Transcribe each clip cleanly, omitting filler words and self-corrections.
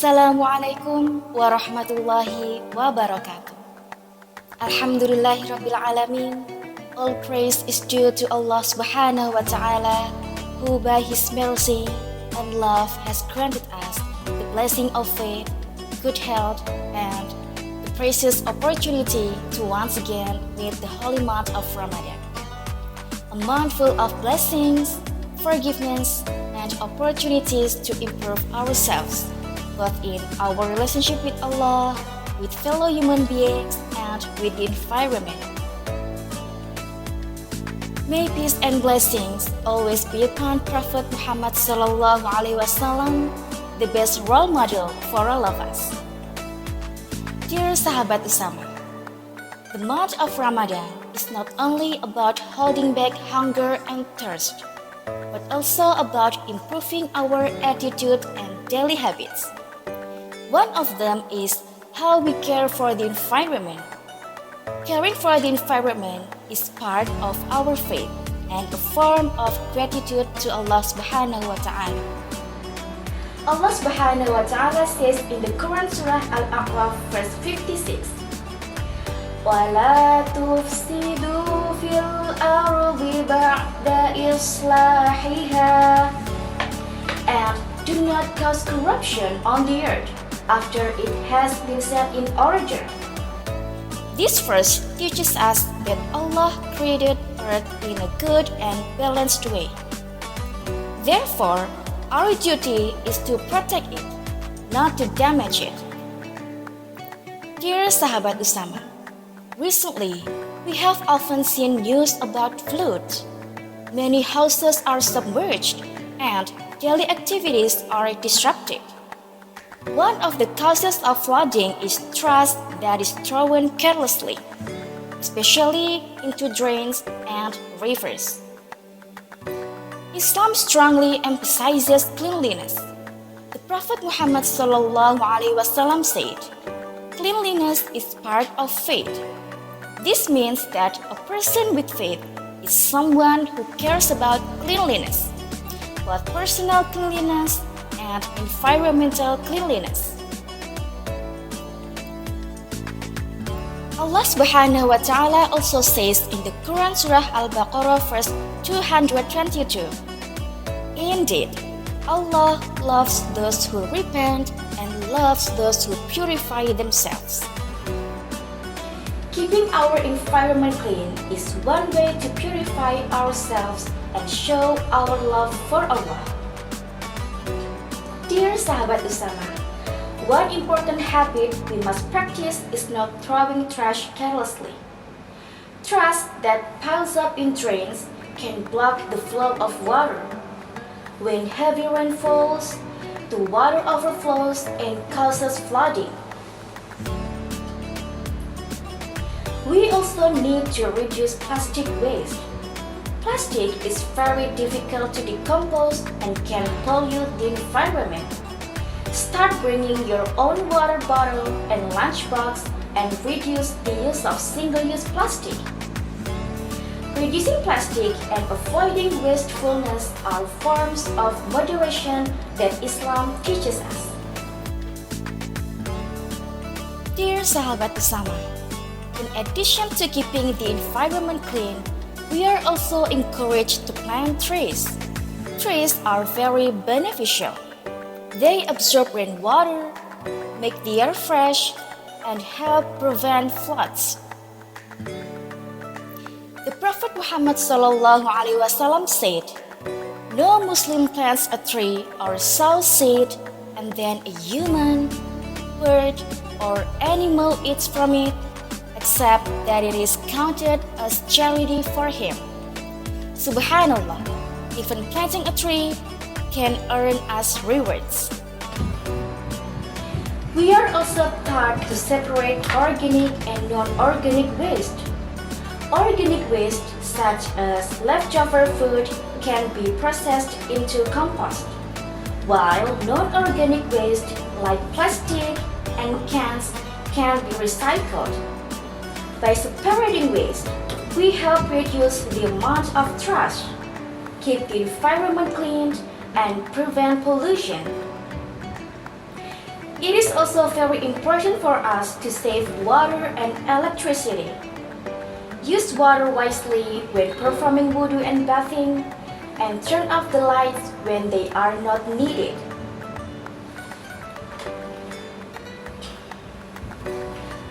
Assalamualaikum warahmatullahi wabarakatuh. Alhamdulillahirabbil alamin. All praise is due to Allah Subhanahu wa taala, who by his mercy and love has granted us the blessing of faith, good health, and the precious opportunity to once again meet the holy month of Ramadan. A month full of blessings, forgiveness, and opportunities to improve ourselves, both in our relationship with Allah, with fellow human beings, and with the environment. May peace and blessings always be upon Prophet Muhammad Sallallahu Alaihi Wasallam, the best role model for all of us. Dear sahabat Usama, the month of Ramadan is not only about holding back hunger and thirst, but also about improving our attitude and daily habits. One of them is how we care for the environment. Caring for the environment is part of our faith and a form of gratitude to Allah Subhanahu wa Ta'ala. Allah Subhanahu wa Ta'ala says in the Quran Surah Al-A'raf verse 56, وَلَا تُفْسِدُوا فِي الْأَرْضِ بَعْدَ إِصْلَاحِهَا, and do not cause corruption on the earth after it has been set in order. This verse teaches us that Allah created earth in a good and balanced way. Therefore, our duty is to protect it, not to damage it. Dear sahabat Usama, recently we have often seen news about floods. Many houses are submerged and daily activities are disrupted. One of the causes of flooding is trash that is thrown carelessly, especially into drains and rivers. Islam strongly emphasizes cleanliness. The Prophet Muhammad Sallallahu Alaihi Wasallam said, "Cleanliness is part of faith." This means that a person with faith is someone who cares about cleanliness, both personal cleanliness and environmental cleanliness. Allah Subhanahu wa Ta'ala also says in the Quran Surah Al-Baqarah verse 222, "Indeed, Allah loves those who repent and loves those who purify themselves." Keeping our environment clean is one way to purify ourselves and show our love for Allah. Dear sahabat Usama, one important habit we must practice is not throwing trash carelessly. Trash that piles up in drains can block the flow of water. When heavy rain falls, the water overflows and causes flooding. We also need to reduce plastic waste. Plastic is very difficult to decompose and can pollute the environment. Start bringing your own water bottle and lunchbox and reduce the use of single-use plastic. Reducing plastic and avoiding wastefulness are forms of moderation that Islam teaches us. Dear sahabat Usama, in addition to keeping the environment clean, we are also encouraged to plant trees. Trees are very beneficial. They absorb rainwater, make the air fresh, and help prevent floods. The Prophet Muhammad Sallallahu Alaihi Wasallam said, "No Muslim plants a tree or sows seed and then a human, bird, or animal eats from it, except that it is counted as charity for him." Subhanallah, even planting a tree can earn us rewards. We are also taught to separate organic and non-organic waste. Organic waste, such as leftover food, can be processed into compost, while non-organic waste, like plastic and cans, can be recycled. By separating waste, we help reduce the amount of trash, keep the environment clean, and prevent pollution. It is also very important for us to save water and electricity. Use water wisely when performing wudu and bathing, and turn off the lights when they are not needed.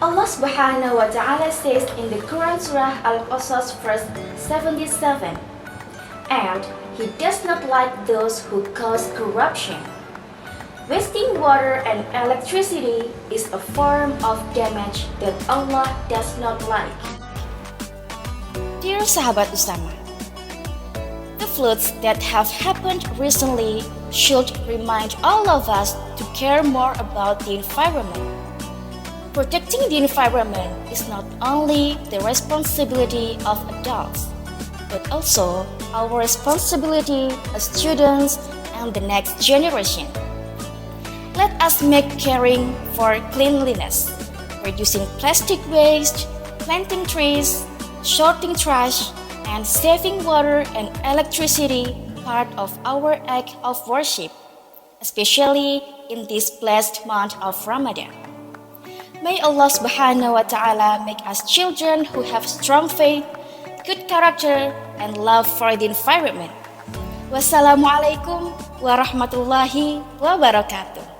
Allah Subhanahu wa Ta'ala says in the Quran Surah Al-Qasas verse 77, "And He does not like those who cause corruption." Wasting water and electricity is a form of damage that Allah does not like. Dear sahabat Usama, the floods that have happened recently should remind all of us to care more about the environment. Protecting the environment is not only the responsibility of adults, but also our responsibility as students and the next generation. Let us make caring for cleanliness, reducing plastic waste, planting trees, sorting trash, and saving water and electricity part of our act of worship, especially in this blessed month of Ramadan. May Allah Subhanahu wa Ta'ala make us children who have strong faith, good character, and love for the environment. Wassalamualaikum warahmatullahi wabarakatuh.